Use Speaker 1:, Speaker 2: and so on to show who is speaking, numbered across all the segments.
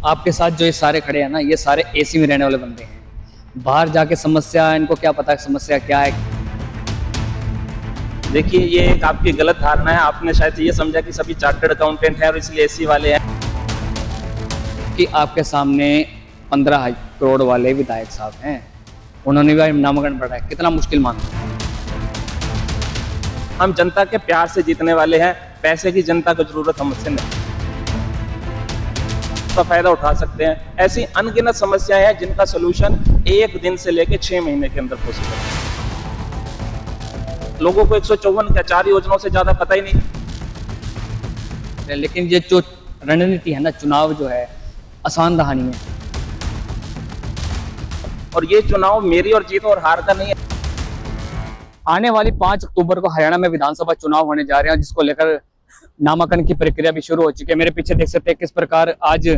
Speaker 1: आपके साथ जो ये सारे खड़े हैं ना, ये सारे एसी में रहने वाले बंदे हैं। बाहर जाके समस्या, इनको क्या पता समस्या क्या है।
Speaker 2: देखिए, ये एक आपकी गलत धारणा है। आपने शायद ये समझा कि सभी चार्टर्ड अकाउंटेंट हैं और इसलिए एसी वाले हैं।
Speaker 1: कि आपके सामने 15 करोड़ वाले विधायक साहब हैं, उन्होंने भी नामांकन पड़ा है। कितना मुश्किल मानते हैं।
Speaker 2: हम जनता के प्यार से जीतने वाले हैं, पैसे की जनता को जरूरत हमसे नहीं। का फायदा उठा सकते हैं। ऐसी अनगिनत समस्याएं हैं जिनका सोल्यूशन 1 दिन से लेकर 6 महीने के अंदर पॉसिबल है। लोगों को 154 क्या 4 योजनाओं से ज्यादा पता ही नहीं।
Speaker 1: लेकिन ये जो रणनीति है ना, चुनाव जो है आसान रहा नहीं है।
Speaker 2: और ये चुनाव मेरी और जीत और हार का नहीं है।
Speaker 1: आने वाली 5 अक्टूबर को हरियाणा में विधानसभा चुनाव होने जा रहे हैं, जिसको लेकर नामांकन की प्रक्रिया भी शुरू हो चुकी है। मेरे पीछे देख सकते हैं किस प्रकार आज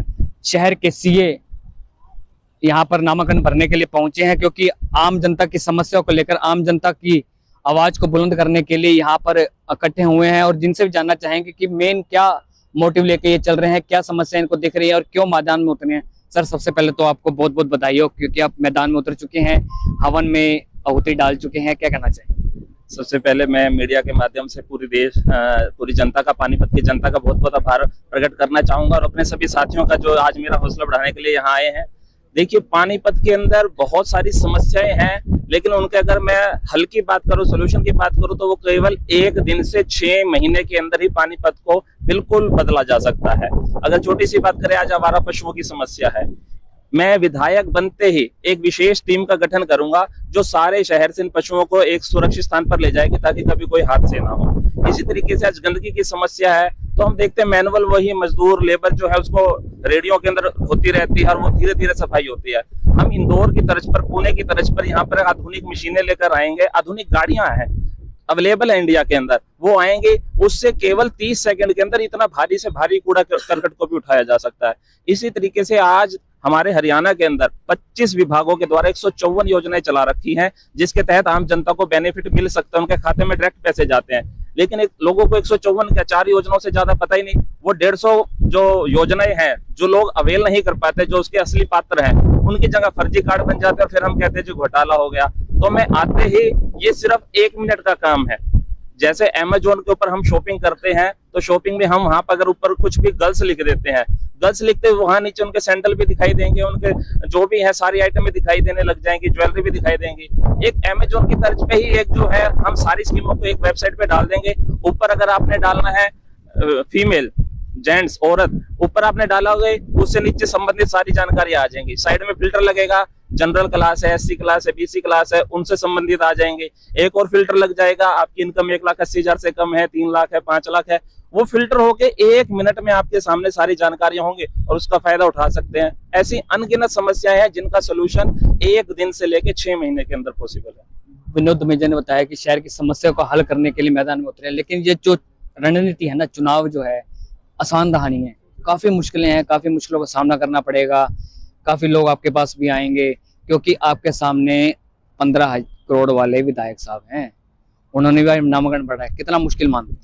Speaker 1: शहर के सीए यहाँ पर नामांकन भरने के लिए पहुंचे हैं, क्योंकि आम जनता की समस्याओं को लेकर, आम जनता की आवाज को बुलंद करने के लिए यहाँ पर इकट्ठे हुए हैं। और जिनसे भी जानना चाहेंगे कि मेन क्या मोटिव लेके ये चल रहे हैं, क्या समस्या इनको दिख रही है और क्यों मैदान में उतरे हैं। सर, सबसे पहले तो आपको बहुत बहुत बधाई हो, क्योंकि आप मैदान में उतर चुके हैं, हवन में आहुति डाल चुके हैं। क्या कहना चाहिए?
Speaker 2: सबसे पहले मैं मीडिया के माध्यम से पूरी जनता का, पानीपत की जनता का बहुत बहुत आभार प्रकट करना चाहूंगा और अपने सभी साथियों का जो आज मेरा हौसला बढ़ाने के लिए यहाँ आए हैं। देखिए, पानीपत के अंदर बहुत सारी समस्याएं हैं, लेकिन उनके अगर मैं हल की बात करूं, सोल्यूशन की बात करूं, तो वो केवल 1 दिन से 6 महीने के अंदर ही पानीपत को बिल्कुल बदला जा सकता है। अगर छोटी सी बात करें, आज आवारा पशुओं की समस्या है। मैं विधायक बनते ही एक विशेष टीम का गठन करूंगा जो सारे शहर से इन पशुओं को एक सुरक्षित स्थान पर ले जाएगी ताकि कभी कोई हादसे ना हो। इसी तरीके से आज गंदगी की समस्या है, तो हम देखते हैं मैनुअल वही मजदूर लेबर जो है उसको रेडियो के अंदर होती रहती है और वो धीरे धीरे सफाई होती है। हम इंदौर की तर्ज पर, पुणे की तर्ज पर यहाँ पर आधुनिक मशीनें लेकर आएंगे, आधुनिक गाड़ियां हैं अवेलेबल है इंडिया के अंदर, वो आएंगे, उससे केवल 30 सेकंड के अंदर इतना भारी से भारी कूड़ा करकट को भी उठाया जा सकता है। इसी तरीके से आज हमारे हरियाणा के अंदर 25 विभागों के द्वारा 154 योजनाएं चला रखी हैं, जिसके तहत आम जनता को बेनिफिट मिल सकता है, उनके खाते में डायरेक्ट पैसे जाते हैं। लेकिन लोगों को 154 क्या 4 योजनाओं से ज्यादा पता ही नहीं। वो 150 जो योजनाएं हैं जो लोग अवेल नहीं कर पाते, जो उसके असली पात्र हैं, उनकी जगह फर्जी कार्ड बन जाते हैं और फिर हम कहते हैं जो घोटाला हो गया। तो मैं आते ही, ये सिर्फ 1 मिनट का काम है। जैसे अमेजोन के ऊपर हम शॉपिंग करते हैं, तो शॉपिंग में हम वहां पर अगर ऊपर कुछ भी गर्ल्स लिख देते हैं, गर्ल्स लिखते वहां नीचे उनके सैंडल भी दिखाई देंगे, उनके जो भी है सारी आइटम भी दिखाई देने लग जाएंगी, ज्वेलरी भी दिखाई देंगी। एक अमेजोन की तर्ज पे ही एक जो है हम सारी स्कीमों को एक वेबसाइट पे डाल देंगे। ऊपर अगर आपने डालना है फीमेल, जेंट्स, औरत, ऊपर आपने डाला होगा, उससे नीचे संबंधित सारी जानकारी आ जाएंगी। साइड में फिल्टर लगेगा, जनरल क्लास है, एससी क्लास है, बीसी क्लास है, उनसे संबंधित आ जाएंगे। एक और फिल्टर लग जाएगा, आपकी इनकम 1,80,000 से कम है, 3 लाख है, 5 लाख है, वो फिल्टर होके 1 मिनट में आपके सामने सारी जानकारियां होंगी और उसका फायदा उठा सकते हैं। ऐसी अनगिनत समस्याएं हैं जिनका सोल्यूशन 1 दिन से लेकर 6 महीने के अंदर पॉसिबल है।
Speaker 1: विनोद मेजर ने बताया कि शहर की समस्या को हल करने के लिए मैदान में उतरे, लेकिन ये जो रणनीति है ना, चुनाव जो है आसान रहा नहीं है। काफी मुश्किलें हैं, काफी मुश्किलों का सामना करना पड़ेगा। काफी लोग आपके पास भी आएंगे, क्योंकि आपके सामने 15 करोड़ वाले विधायक साहब हैं, उन्होंने भी नामांकन पड़ा है। कितना मुश्किल मानते हैं?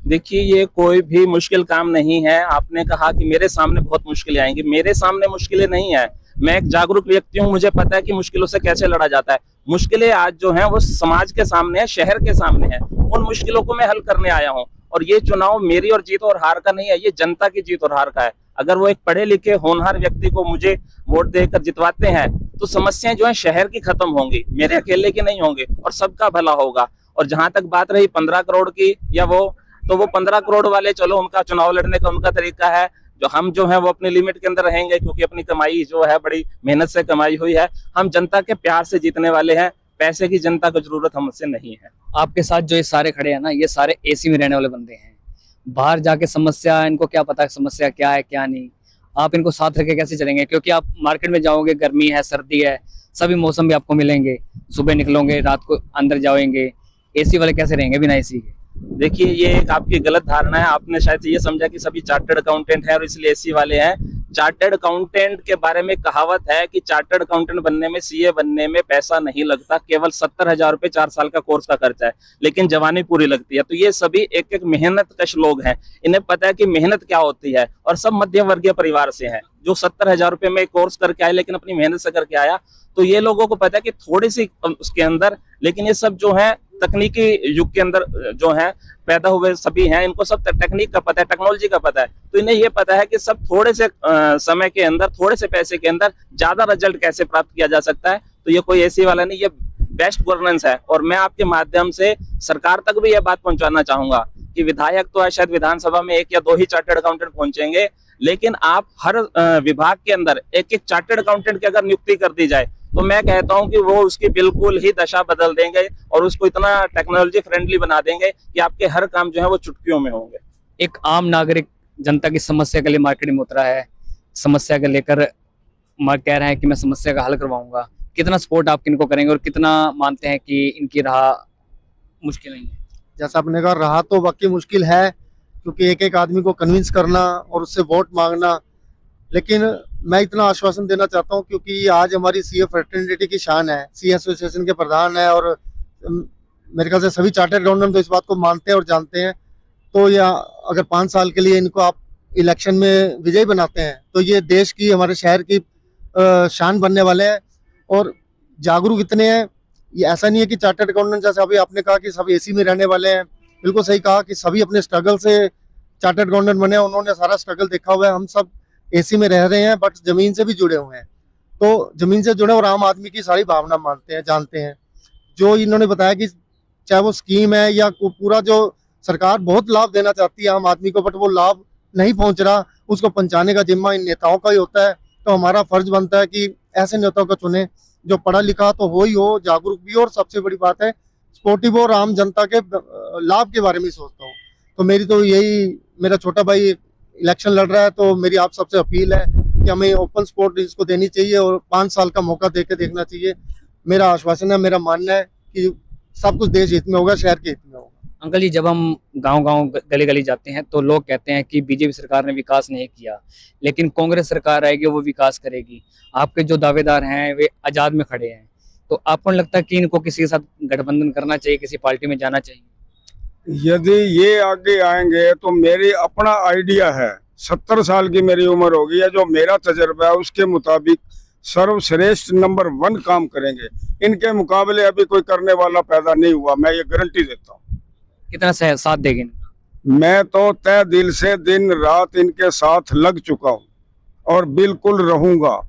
Speaker 2: देखिए, ये कोई भी मुश्किल काम नहीं है। आपने कहा कि मेरे सामने बहुत मुश्किलें आएंगी, मेरे सामने मुश्किलें नहीं है। मैं एक जागरूक व्यक्ति हूँ, मुझे पता है कि मुश्किलों से कैसे लड़ा जाता है। मुश्किलें आज जो हैं वो समाज के सामने है, शहर के सामने है। उन मुश्किलों को मैं हल करने आया हूँ और ये चुनाव मेरी और जीत और हार का नहीं है, ये जनता की जीत और हार का है। अगर वो एक पढ़े लिखे होनहार व्यक्ति को मुझे वोट देकर जितवाते हैं, तो समस्याएं जो है शहर की खत्म होंगी, मेरे अकेले की नहीं होंगे और सबका भला होगा। और जहां तक बात रही 15 करोड़ की या वो 15 करोड़ वाले, चलो उनका चुनाव लड़ने का उनका तरीका है। हम जो है वो अपने लिमिट के अंदर रहेंगे, क्योंकि अपनी कमाई जो है बड़ी मेहनत से कमाई हुई है। हम जनता के प्यार से जीतने वाले हैं, पैसे की जनता को जरूरत हमसे नहीं है।
Speaker 1: आपके साथ जो ये सारे खड़े हैं ना, ये सारे एसी में रहने वाले बंदे हैं। बाहर जाके समस्या, इनको क्या पता समस्या क्या है क्या नहीं। आप इनको साथ रख के कैसे चलेंगे, क्योंकि आप मार्केट में जाओगे, गर्मी है, सर्दी है, सभी मौसम भी आपको मिलेंगे। सुबह निकलोगे, रात को अंदर जाओगे, एसी वाले कैसे रहेंगे बिना एसी के?
Speaker 2: देखिए, ये एक आपकी गलत धारणा है। आपने शायद से ये समझा कि सभी चार्टर्ड अकाउंटेंट हैं और इसलिए एसी वाले हैं। चार्टर्ड अकाउंटेंट के बारे में कहावत है कि चार्टर्ड अकाउंटेंट बनने में, सीए बनने में पैसा नहीं लगता, केवल 70,000 रुपए 4 साल का कोर्स का खर्चा है, लेकिन जवानी पूरी लगती है। तो ये सभी एक एक मेहनत कश लोग हैं, इन्हें पता है कि मेहनत क्या होती है, और सब मध्यम वर्गीय परिवार से हैं। जो 70,000 रुपए में कोर्स करके आए लेकिन अपनी मेहनत से करके आया, तो ये लोगों को पता है कि थोड़ी सी उसके अंदर, लेकिन ये सब जो है तकनीकी युग के अंदर जो है पैदा हुए सभी हैं, इनको सब टेक्निक का पता है, टेक्नोलॉजी का पता है। तो इन्हें ये पता है कि सब थोड़े से समय के अंदर, थोड़े से पैसे के अंदर ज्यादा रिजल्ट कैसे प्राप्त किया जा सकता है। तो ये कोई ऐसी वाला नहीं, ये बेस्ट गवर्नेंस है। और मैं आपके माध्यम से सरकार तक भी यह बात पहुंचाना चाहूंगा कि विधायक तो शायद विधानसभा में 1 या 2 ही चार्टर्ड अकाउंटेंट पहुंचेंगे, लेकिन आप हर विभाग के अंदर एक एक चार्टर्ड अकाउंटेंट की अगर नियुक्ति कर दी जाए, तो मैं कहता हूं कि वो उसकी बिल्कुल ही दशा बदल देंगे और उसको इतना टेक्नोलॉजी फ्रेंडली बना देंगे कि आपके हर काम जो है वो चुटकियों में होंगे।
Speaker 1: एक आम नागरिक जनता की समस्या के लिए मार्केट में उतरा है, समस्या को लेकर कह रहे हैं कि मैं समस्या का हल करवाऊंगा। कितना सपोर्ट आप इनको करेंगे और कितना मानते हैं कि इनकी राह मुश्किल नहीं है?
Speaker 3: जैसा आपने कहा, रहा तो वाकई मुश्किल है, क्योंकि एक एक आदमी को कन्विंस करना और उससे वोट मांगना। लेकिन मैं इतना आश्वासन देना चाहता हूं, क्योंकि ये आज हमारी सीए फ्रेटर्निटी की शान है, सीए एसोसिएशन के प्रधान है, और मेरे ख्याल से सभी चार्टर्ड अकाउंटेंट तो इस बात को मानते हैं और जानते हैं। तो या अगर 5 साल के लिए इनको आप इलेक्शन में विजयी बनाते हैं, तो ये देश की, हमारे शहर की शान बनने वाले हैं। और जागरूक इतने हैं, ये ऐसा नहीं है कि चार्टर्ड अकाउंटेंट, जैसे अभी आपने कहा कि सब एसी में रहने वाले हैं, बिल्कुल सही कहा कि सभी अपने स्ट्रगल से चार्टर्ड अकाउंटेंट बने, उन्होंने सारा स्ट्रगल देखा हुआ है। हम सब एसी में रह रहे हैं, बट जमीन से भी जुड़े हुए हैं, तो जमीन से जुड़े और आम आदमी की सारी भावना मानते हैं, जानते हैं। जो इन्होंने बताया कि चाहे वो स्कीम है या पूरा, जो सरकार बहुत लाभ देना चाहती है आम आदमी को, बट वो लाभ नहीं पहुंच रहा, उसको पहुंचाने का जिम्मा इन नेताओं का ही होता है। तो हमारा फर्ज बनता है कि ऐसे नेताओं को चुने जो पढ़ा लिखा तो हो ही हो, जागरूक भी हो, और सबसे बड़ी बात है स्पोर्टिव और आम जनता के लाभ के बारे में सोचता हूँ। तो मेरी तो यही, मेरा छोटा भाई इलेक्शन लड़ रहा है, तो मेरी आप सबसे अपील है कि हमें ओपन सपोर्ट इसको देनी चाहिए और 5 साल का मौका देके देखना चाहिए। मेरा आश्वासन है, मेरा मानना है कि सब कुछ देश हित में होगा, शहर के हित में होगा।
Speaker 1: अंकल जी, जब हम गांव-गांव, गली-गली जाते हैं तो लोग कहते हैं कि बीजेपी सरकार ने विकास नहीं किया, लेकिन कांग्रेस सरकार आएगी वो विकास करेगी। आपके जो दावेदार हैं वे आजाद में खड़े हैं, तो आपको नहीं लगता कि इनको किसी के साथ गठबंधन करना चाहिए, किसी पार्टी में जाना चाहिए?
Speaker 4: यदि ये आगे आएंगे तो मेरी अपना आइडिया है, 70 साल की मेरी उम्र होगी है, जो मेरा तजर्बा है उसके मुताबिक सर्वश्रेष्ठ नंबर 1 काम करेंगे। इनके मुकाबले अभी कोई करने वाला पैदा नहीं हुआ, मैं ये गारंटी देता हूँ।
Speaker 1: कितना साथ देंगे इनका?
Speaker 4: मैं तो तय दिल से दिन रात इनके साथ लग चुका हूँ और बिल्कुल रहूंगा।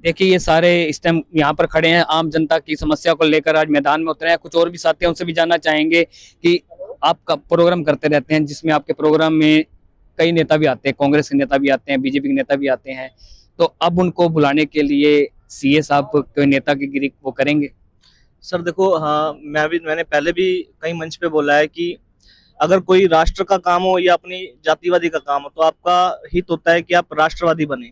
Speaker 1: देखिए, ये सारे इस टाइम यहाँ पर खड़े हैं, आम जनता की समस्या को लेकर आज मैदान में उतरे हैं। कुछ और भी साथी हैं, उनसे भी जानना चाहेंगे कि आपका प्रोग्राम करते रहते हैं, जिसमें आपके प्रोग्राम में कई नेता भी आते हैं, कांग्रेस के नेता भी आते हैं, बीजेपी के नेता भी आते हैं, तो अब उनको बुलाने के लिए सीए साहब कोई नेता की गिरी वो करेंगे?
Speaker 5: सर देखो, हाँ, मैंने पहले भी कई मंच पे बोला है कि अगर कोई राष्ट्र का काम हो या अपनी जातिवादी का काम हो, तो आपका हित होता है कि आप राष्ट्रवादी बने।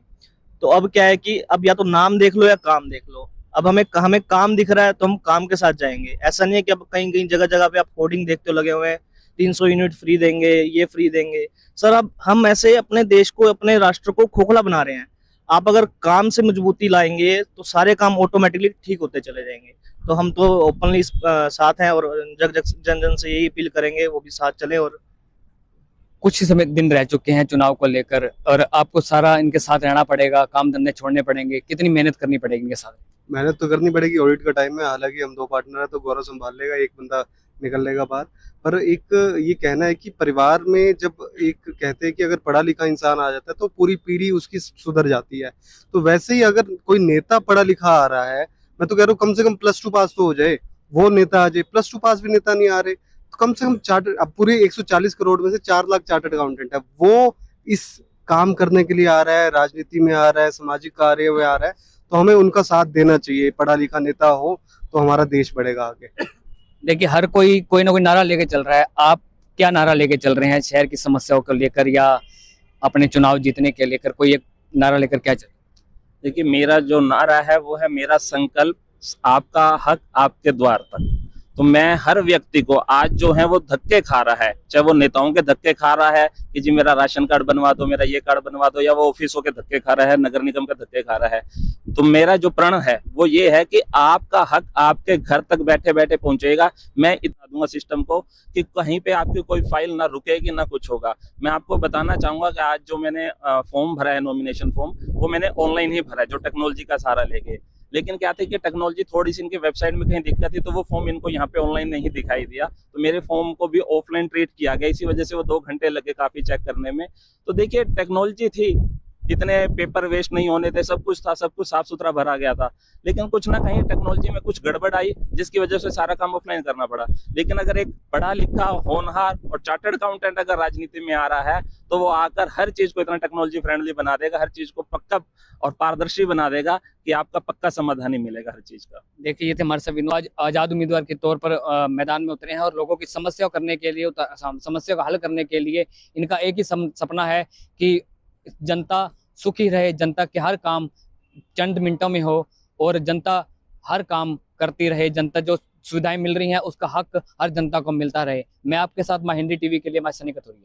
Speaker 5: तो अब क्या है कि अब या तो नाम देख लो या काम देख लो। अब हमें काम दिख रहा है तो हम काम के साथ जाएंगे। ऐसा नहीं है कि अब कहीं जगह जगह पे आप होर्डिंग देखते हो लगे हुए हैं, 300 यूनिट फ्री देंगे, ये फ्री देंगे। सर, अब हम ऐसे अपने देश को, अपने राष्ट्र को खोखला बना रहे हैं। आप अगर काम से मजबूती लाएंगे तो सारे काम ऑटोमेटिकली ठीक होते चले जाएंगे। तो हम तो ओपनली साथ हैं और जन जन से यही अपील करेंगे वो भी साथ चले। और
Speaker 1: कुछ ही समय दिन रह चुके हैं चुनाव को लेकर, और आपको सारा इनके साथ रहना पड़ेगा, काम धंधे छोड़ने पड़ेंगे, कितनी मेहनत करनी पड़ेगी इनके साथ?
Speaker 6: मेहनत तो करनी पड़ेगी, ऑडिट का टाइम है, हालांकि हम 2 पार्टनर है तो गौरव संभाल लेगा, एक बंदा निकल लेगा बाहर। पर एक ये कहना है कि परिवार में जब एक कहते हैं कि अगर पढ़ा लिखा इंसान आ जाता है तो पूरी पीढ़ी उसकी सुधर जाती है। तो वैसे ही अगर कोई नेता पढ़ा लिखा आ रहा है, मैं तो कह रहा हूँ कम से कम +2 पास तो हो जाए, वो नेता आ जाए। +2 पास भी नेता नहीं आ रहे तो कम से कम चार्टर्ड, अब पूरे 140 करोड़ में से 4 लाख चार्टर्ड अकाउंटेंट है, वो इस काम करने के लिए आ रहा है, राजनीति में आ रहा है, सामाजिक कार्य में आ रहा है, तो हमें उनका साथ देना चाहिए। पढ़ा लिखा नेता हो तो हमारा देश बढ़ेगा आगे।
Speaker 1: देखिए, हर कोई ना कोई नारा लेके चल रहा है। आप क्या नारा लेके चल रहे हैं शहर की समस्याओं को लेकर, या अपने चुनाव जीतने के लेकर कोई एक नारा लेकर क्या चल?
Speaker 2: देखिए, मेरा जो नारा है वो है मेरा संकल्प आपका हक आपके द्वार तक। तो मैं हर व्यक्ति को आज जो है वो धक्के खा रहा है, चाहे वो नेताओं के धक्के खा रहा है कि जी मेरा राशन कार्ड बनवा दो, मेरा ये कार्ड बनवा दो, या वो ऑफिसों के धक्के खा रहा है, नगर निगम के धक्के खा रहा है। तो मेरा जो प्रण है वो ये है कि आपका हक आपके घर तक बैठे बैठे पहुंचेगा। मैं इतना दूंगा सिस्टम को कि कहीं पे आपकी कोई फाइल ना रुकेगी ना कुछ होगा। मैं आपको बताना चाहूंगा कि आज जो मैंने फॉर्म भरा है, नॉमिनेशन फॉर्म, वो मैंने ऑनलाइन ही भरा है, जो टेक्नोलॉजी का सहारा लेके। लेकिन क्या थी कि टेक्नोलॉजी थोड़ी सी इनकी वेबसाइट में कहीं दिक्कत थी, तो वो फॉर्म इनको यहाँ पे ऑनलाइन नहीं दिखाई दिया, तो मेरे फॉर्म को भी ऑफलाइन ट्रीट किया गया। इसी वजह से वो 2 घंटे लगे काफी चेक करने में। तो देखिए टेक्नोलॉजी थी, इतने पेपर वेस्ट नहीं होने थे, सब कुछ था, सब कुछ साफ सुथरा भरा गया था। लेकिन कुछ ना कहीं टेक्नोलॉजी में कुछ गड़बड़ आई, जिसकी वजह से सारा काम ऑफलाइन करना पड़ा। लेकिन अगर एक पढ़ा लिखा, होनहार और चार्टर्ड अकाउंटेंट अगर राजनीति में आ रहा है, तो वो आकर हर चीज को इतना टेक्नोलॉजी फ्रेंडली बना देगा, हर चीज को पक्का और पारदर्शी बना देगा कि आपका पक्का समाधान ही मिलेगा हर चीज का।
Speaker 1: देखिए, ये थे हमारे सभी आज आजाद उम्मीदवार के तौर पर मैदान में उतरे हैं और लोगों की समस्या करने के लिए, समस्या का हल करने के लिए इनका एक ही सपना है कि जनता सुखी रहे, जनता के हर काम चंद मिनटों में हो और जनता हर काम करती रहे, जनता जो सुविधाएं मिल रही हैं उसका हक हर जनता को मिलता रहे। मैं आपके साथ माहिंदी टीवी के लिए मैं सनी कथोरिया।